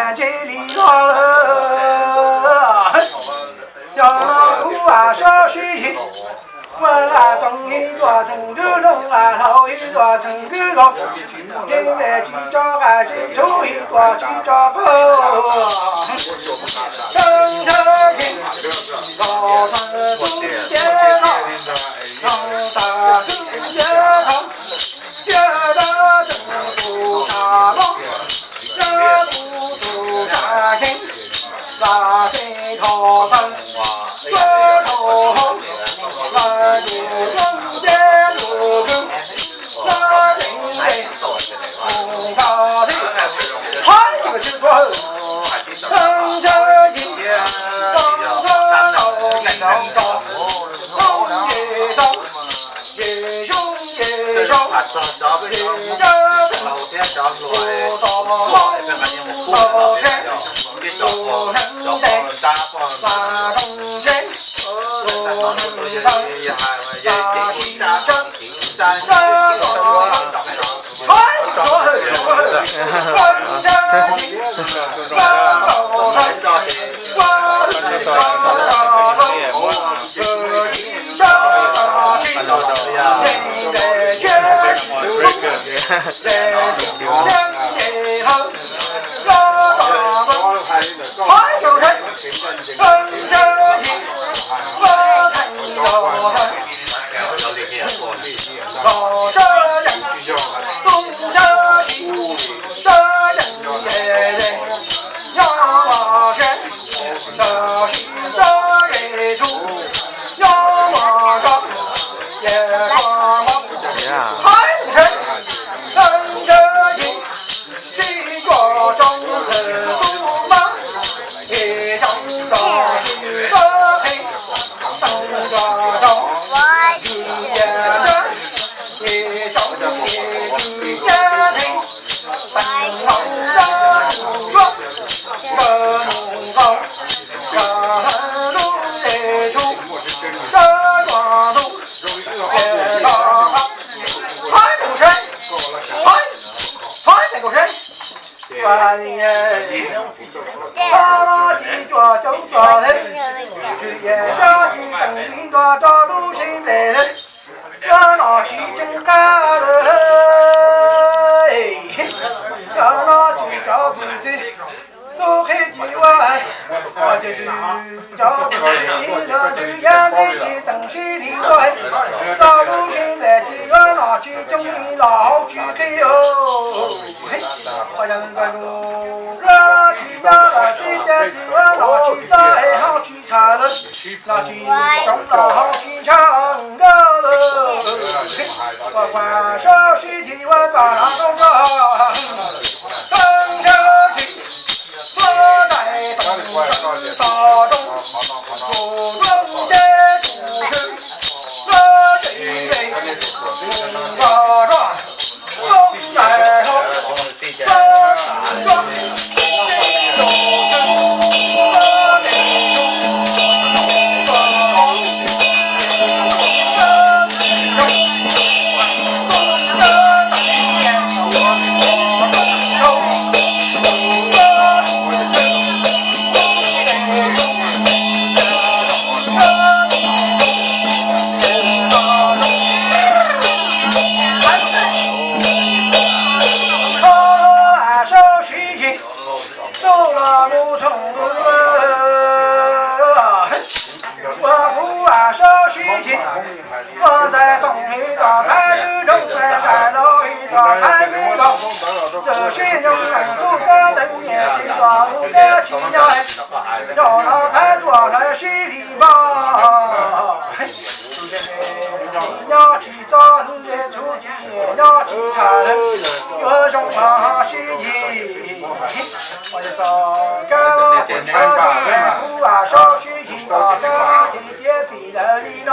年纪里了，叫那苦啊小水。我啊，东一座城头龙啊，后一座城头龙，进来几招啊，进出一座几招高。城头进，老山不见老，长大不见头，见到正不杀光，这不出杀心，杀心头分，这头红。那就中间路口，那人类红高头，嗨这个就说，生着一天，当个老一张高，红叶高，叶雄叶高，叶家高，不到黄不天，不能在马中间。我们当大西山，山高，太高了，山山青，山高山，我们大道，这青山青，人在前路，人向前行，老大门，快就来，生着一。我看到他，老这人，东这西，这人也人，要我身，这西这人出，要我高，也光光，还是生这一，这个中日不忙，也想到是个黑。当个手，一家人，一手一家庭，奔跑着路装，个路高，个路得出，这庄路也高，太狗神，太狗神。万年，他的脚就脚黑，只眼家的等的着着路行的人，要拿起针干了，要拿起脚自己都开几万，我就是脚自己的只眼的正西里来，着路行的只要拿起针的老去开哟。我人个路热提呀了，对着提我老去在好去查了，那去中老好去唱个了。我管小西提我早上中个，等着去，我来东大中，不中的出去，我这人大壮，中来后。我在东一个太女中在老一个太女中，这些人都个等年纪大，我个亲家，叫老太做了西里吧。要去找人家出去，要去查人，有什么西医？我就找个不查钱，不啊小西医，找个天天在那里来。